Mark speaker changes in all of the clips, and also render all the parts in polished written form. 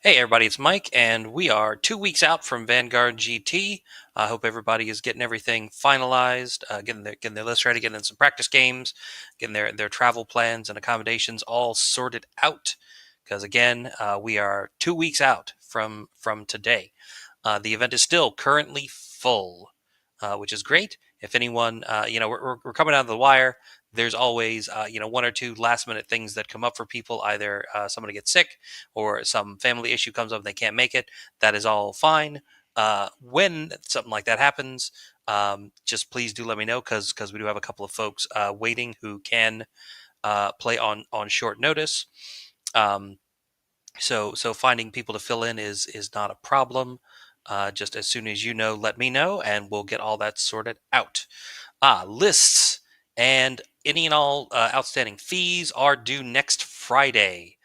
Speaker 1: Hey everybody, it's Mike, and we are 2 weeks out from Vanguard GT. I hope everybody is getting everything finalized, getting their list ready, getting in some practice games, getting their travel plans and accommodations all sorted out. Because again, we are 2 weeks out from today. The event is still currently full, which is great. If anyone, we're coming down to the wire. There's always, one or two last minute things that come up for people. Either somebody gets sick or some family issue comes up and they can't make it. That is all fine. When something like that happens, just please do let me know because we do have a couple of folks waiting who can play on short notice. Um, so finding people to fill in is not a problem. Just as soon as you know, let me know, and we'll get all that sorted out. Lists and any and all outstanding fees are due next Friday.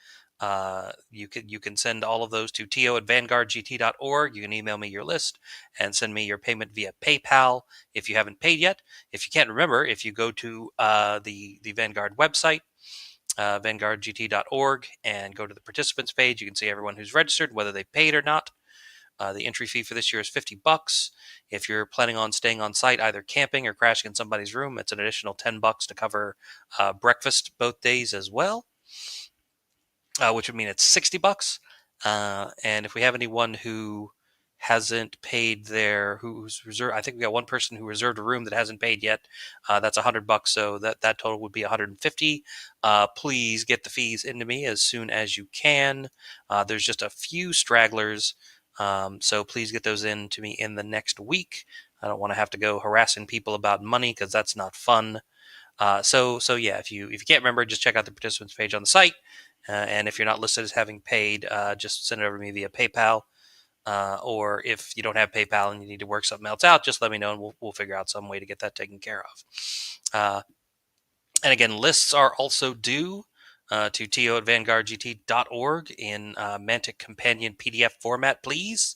Speaker 1: You can send all of those to to@vanguardgt.org. You can email me your list and send me your payment via PayPal if you haven't paid yet. If you can't remember, if you go to the Vanguard website, vanguardgt.org, and go to the participants page, you can see everyone who's registered, whether they paid or not. The entry fee for this year is $50. If you're planning on staying on site, either camping or crashing in somebody's room, it's an additional $10 to cover breakfast both days as well, which would mean it's $60. And if we have anyone who hasn't paid who's reserved, I think we got one person who reserved a room that hasn't paid yet. That's $100, so that total would be $150. Please get the fees into me as soon as you can. There's just a few stragglers, so please get those in to me in the next week. I don't want to have to go harassing people about money because that's not fun. So yeah, if you can't remember, just check out the participants page on the site. And if you're not listed as having paid, just send it over to me via PayPal. Or if you don't have PayPal and you need to work something else out, just let me know and we'll figure out some way to get that taken care of. And again, lists are also due to to@vanguardgt.org in Mantic Companion PDF format, please.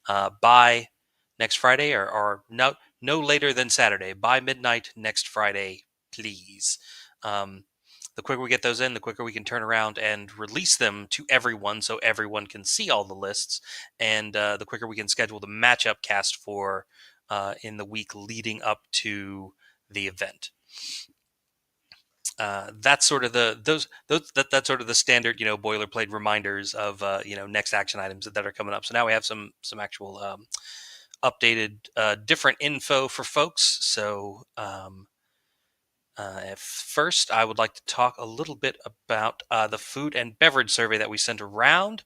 Speaker 1: By next Friday, or no later than Saturday, by midnight next Friday, please. The quicker we get those in, the quicker we can turn around and release them to everyone so everyone can see all the lists, and the quicker we can schedule the matchup cast for in the week leading up to the event. That's sort of that's sort of the standard, boilerplate reminders of next action items that are coming up. So now we have some actual updated different info for folks. So first, I would like to talk a little bit about the food and beverage survey that we sent around.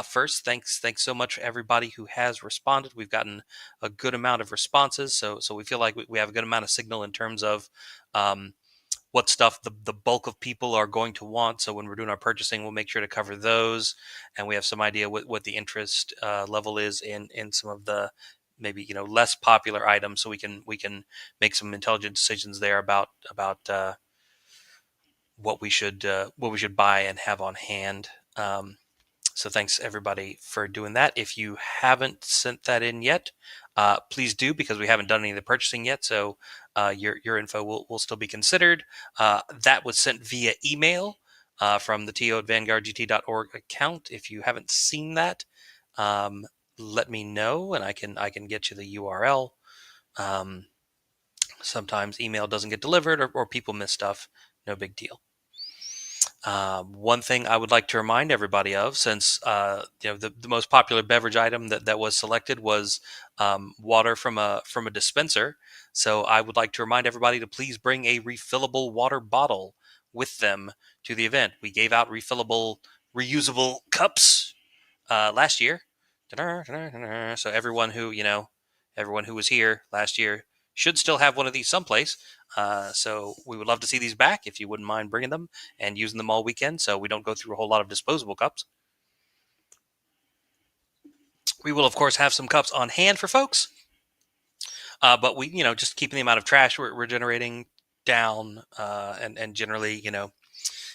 Speaker 1: First, thanks so much for everybody who has responded. We've gotten a good amount of responses, so we feel like we have a good amount of signal in terms of what stuff the bulk of people are going to want. So when we're doing our purchasing, we'll make sure to cover those, and we have some idea what the interest level is in some of the maybe less popular items, so we can make some intelligent decisions there about what we should buy and have on hand. So thanks everybody for doing that. If you haven't sent that in yet, please do, because we haven't done any of the purchasing yet. So your info will still be considered. That was sent via email from the to@vanguardgt.org account. If you haven't seen that, let me know and I can get you the URL. Sometimes email doesn't get delivered or people miss stuff. No big deal. One thing I would like to remind everybody of, since the most popular beverage item that was selected was water from a dispenser, so I would like to remind everybody to please bring a refillable water bottle with them to the event. We gave out refillable, reusable cups last year, so everyone who was here last year should still have one of these someplace. So we would love to see these back if you wouldn't mind bringing them and using them all weekend, so we don't go through a whole lot of disposable cups. We will, of course, have some cups on hand for folks, but we, just keeping the amount of trash we're generating down, and generally,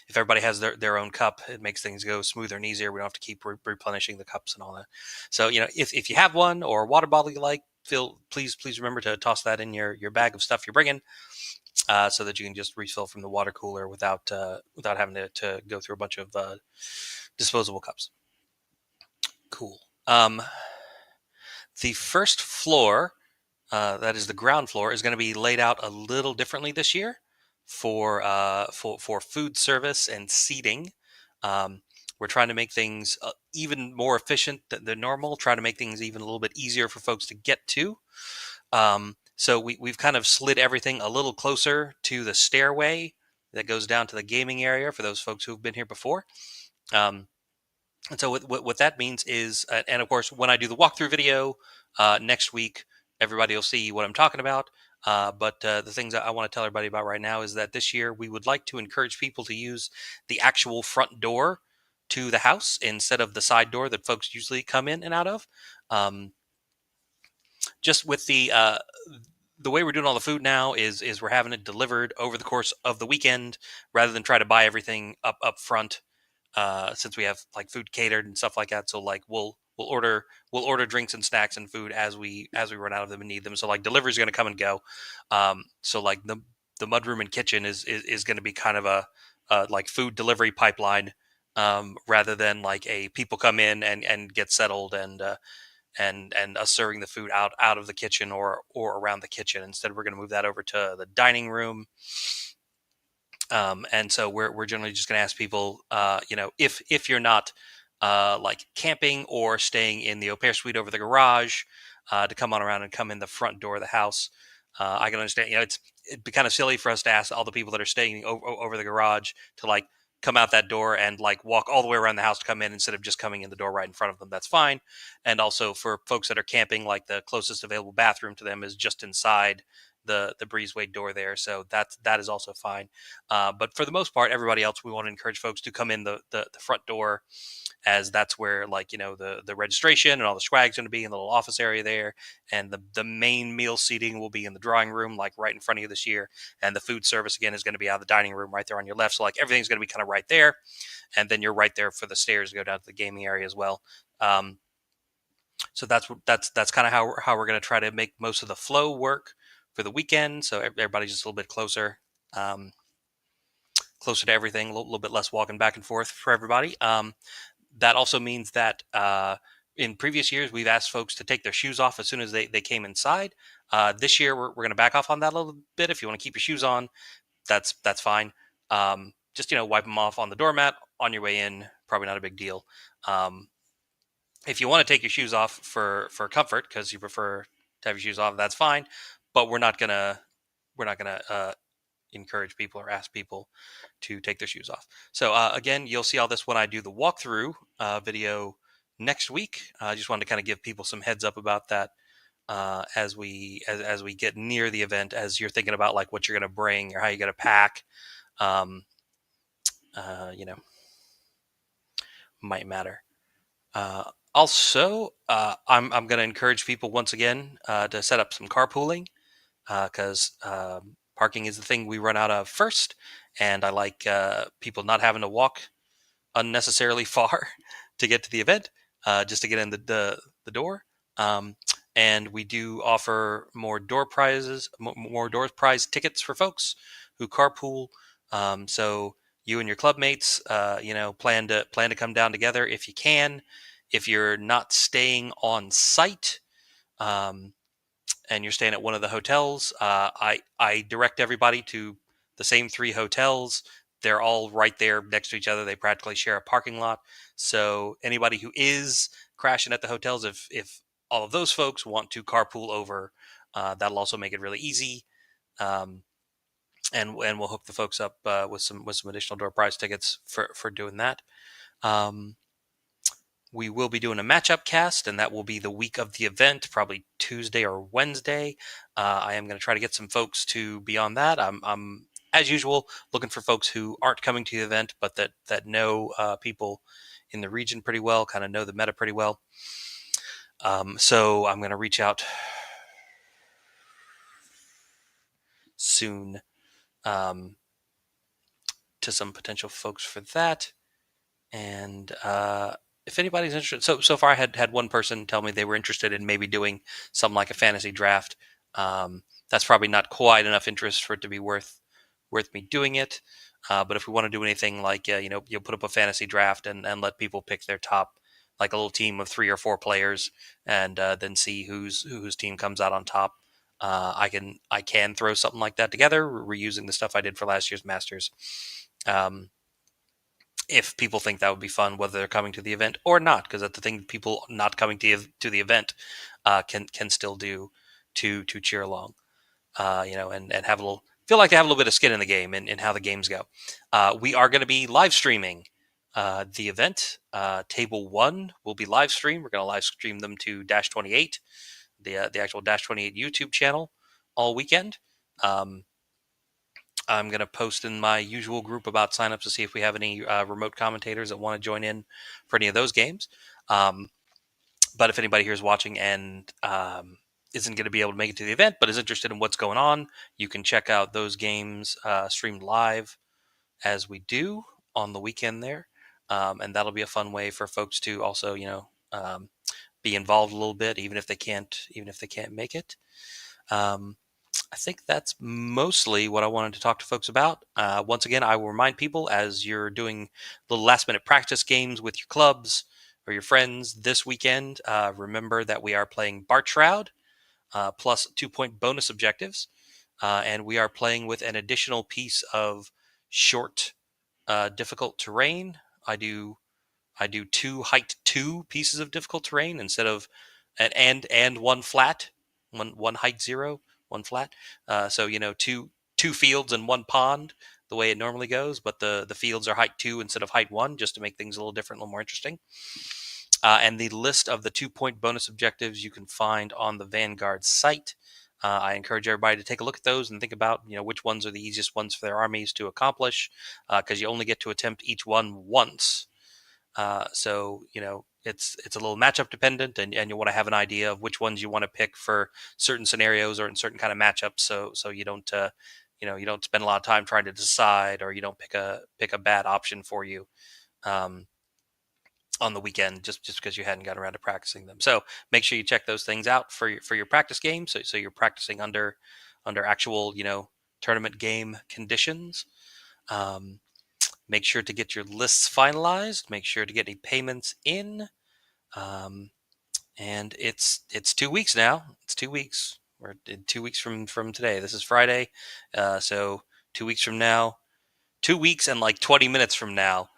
Speaker 1: if everybody has their own cup, it makes things go smoother and easier. We don't have to keep replenishing the cups and all that. So, if you have one or a water bottle you like, please remember to toss that in your bag of stuff you're bringing, so that you can just refill from the water cooler without having to go through a bunch of disposable cups. Cool. The first floor, that is the ground floor, is going to be laid out a little differently this year for food service and seating. Um, we're trying to make things even more efficient than normal. Try to make things even a little bit easier for folks to get to. So we've kind of slid everything a little closer to the stairway that goes down to the gaming area for those folks who've been here before. Um, and so what that means is, and of course, when I do the walkthrough video next week, everybody will see what I'm talking about. But the things that I want to tell everybody about right now is that this year we would like to encourage people to use the actual front door to the house instead of the side door that folks usually come in and out of. Um, just with the way we're doing all the food now is we're having it delivered over the course of the weekend rather than try to buy everything up front, since we have like food catered and stuff like that. So like we'll order drinks and snacks and food as we run out of them and need them. So like delivery is going to come and go. So like the mudroom and kitchen is going to be kind of a like food delivery pipeline, rather than like a people come in and get settled and us serving the food out of the kitchen or around the kitchen. Instead, we're going to move that over to the dining room. And so we're generally just going to ask people, if you're not like camping or staying in the au pair suite over the garage, to come on around and come in the front door of the house. I can understand, it'd be kind of silly for us to ask all the people that are staying over the garage to like come out that door and like walk all the way around the house to come in instead of just coming in the door right in front of them. That's fine. And also for folks that are camping, like the closest available bathroom to them is just inside the breezeway door there. So that is also fine. But for the most part, everybody else, we want to encourage folks to come in the front door, as that's where like the registration and all the swag's going to be in the little office area there, and the main meal seating will be in the drawing room, like right in front of you this year, and the food service again is going to be out of the dining room right there on your left. So like everything's going to be kind of right there, and then you're right there for the stairs to go down to the gaming area as well. So that's kind of how we're going to try to make most of the flow work for the weekend. So everybody's just a little bit closer to everything, a little bit less walking back and forth for everybody. That also means that in previous years, we've asked folks to take their shoes off as soon as they came inside. This year, we're going to back off on that a little bit. If you want to keep your shoes on, that's fine. Just wipe them off on the doormat on your way in. Probably not a big deal. If you want to take your shoes off for comfort because you prefer to have your shoes off, that's fine. But we're not gonna encourage people or ask people to take their shoes off. So again, you'll see all this when I do the walkthrough video next week. I just wanted to kind of give people some heads up about that as we get near the event, as you're thinking about like what you're going to bring or how you're going to pack. Might matter. Also, I'm going to encourage people once again to set up some carpooling, because parking is the thing we run out of first, and I like people not having to walk unnecessarily far to get to the event, just to get in the door. And we do offer more door prize tickets for folks who carpool. So you and your club mates, plan to come down together if you can. If you're not staying on site, and you're staying at one of the hotels, I direct everybody to the same 3 hotels. They're all right there next to each other. They practically share a parking lot. So anybody who is crashing at the hotels, if all of those folks want to carpool over, that'll also make it really easy. And we'll hook the folks up with some additional door prize tickets for doing that. We will be doing a matchup cast, and that will be the week of the event, probably Tuesday or Wednesday. I am going to try to get some folks to be on that. I'm as usual looking for folks who aren't coming to the event, but that know people in the region pretty well, kind of know the meta pretty well. So I'm going to reach out soon to some potential folks for that. And if anybody's interested, so far I had one person tell me they were interested in maybe doing something like a fantasy draft. That's probably not quite enough interest for it to be worth me doing it. But if we want to do anything like you'll put up a fantasy draft and let people pick their top like a little team of 3 or 4 players, and then see whose team comes out on top. I can throw something like that together, reusing the stuff I did for last year's Masters. Um, if people think that would be fun, whether they're coming to the event or not, because that's the thing. People not coming to the event can still do to cheer along, and have a little feel like they have a little bit of skin in the game and how the games go. We are going to be live streaming the event. Table 1 will be live streamed. We're going to live stream them to Dash 28, the actual Dash 28 YouTube channel, all weekend. I'm going to post in my usual group about signups to see if we have any remote commentators that want to join in for any of those games. But if anybody here is watching and isn't going to be able to make it to the event, but is interested in what's going on, you can check out those games streamed live as we do on the weekend there. And that'll be a fun way for folks to also, be involved a little bit, even if they can't make it. I think that's mostly what I wanted to talk to folks about. Once again, I will remind people, as you're doing little last minute practice games with your clubs or your friends this weekend, remember that we are playing Bart Shroud plus 2-point bonus objectives. And we are playing with an additional piece of short, difficult terrain. I do 2 height 2 pieces of difficult terrain instead of and one flat, one height 0, one flat. So two fields and one pond, the way it normally goes, but the fields are height 2 instead of height 1, just to make things a little different, a little more interesting. And the list of the 2-point bonus objectives you can find on the Vanguard site. I encourage everybody to take a look at those and think about which ones are the easiest ones for their armies to accomplish, because you only get to attempt each one once. So it's a little matchup dependent, and you want to have an idea of which ones you want to pick for certain scenarios or in certain kind of matchups. So you don't you don't spend a lot of time trying to decide, or you don't pick a bad option for you on the weekend just because you hadn't gotten around to practicing them. So make sure you check those things out for your practice game. So you're practicing under actual tournament game conditions. Make sure to get your lists finalized. Make sure to get any payments in. And it's 2 weeks now. It's 2 weeks. We're 2 weeks from today. This is Friday. So 2 weeks from now, 2 weeks and like 20 minutes from now,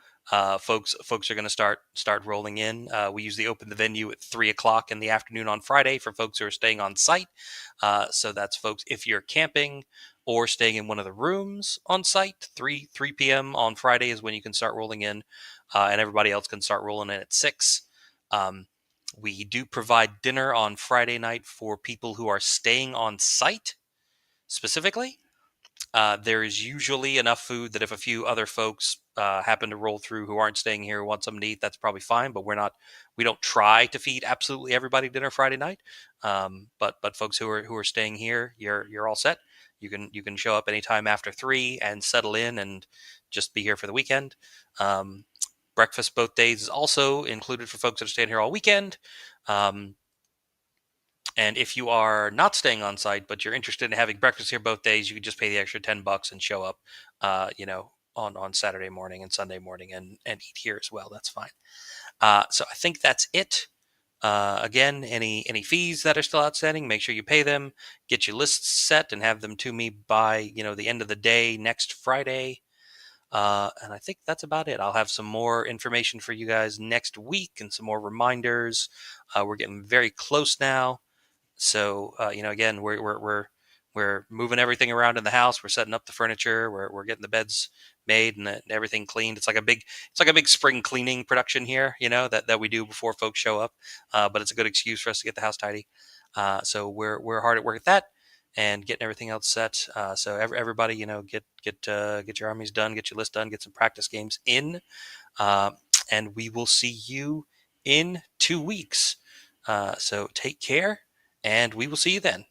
Speaker 1: folks are going to start rolling in. We usually open the venue at 3:00 in the afternoon on Friday for folks who are staying on site. So that's folks, if you're camping or staying in one of the rooms on site, 3 p.m. on Friday is when you can start rolling in, and everybody else can start rolling in at 6. We do provide dinner on Friday night for people who are staying on site specifically. There is usually enough food that if a few other folks happen to roll through who aren't staying here want something to eat, that's probably fine. But we don't try to feed absolutely everybody dinner Friday night. But folks who are staying here, you're all set. You can show up anytime after 3 and settle in and just be here for the weekend. Breakfast both days is also included for folks that are staying here all weekend. And if you are not staying on site, but you're interested in having breakfast here both days, you can just pay the extra $10 and show up, on Saturday morning and Sunday morning and eat here as well. That's fine. So I think that's it. Again, any fees that are still outstanding, make sure you pay them. Get your lists set and have them to me by the end of the day next Friday. And I think that's about it. I'll have some more information for you guys next week and some more reminders. We're getting very close now. So again, we're moving everything around in the house. We're setting up the furniture. We're getting the beds made and everything cleaned. It's like a big spring cleaning production here, that we do before folks show up. But it's a good excuse for us to get the house tidy. So we're hard at work at that and getting everything else set. So everybody, get your armies done, get your list done, get some practice games in, and we will see you in 2 weeks. So take care. And we will see you then.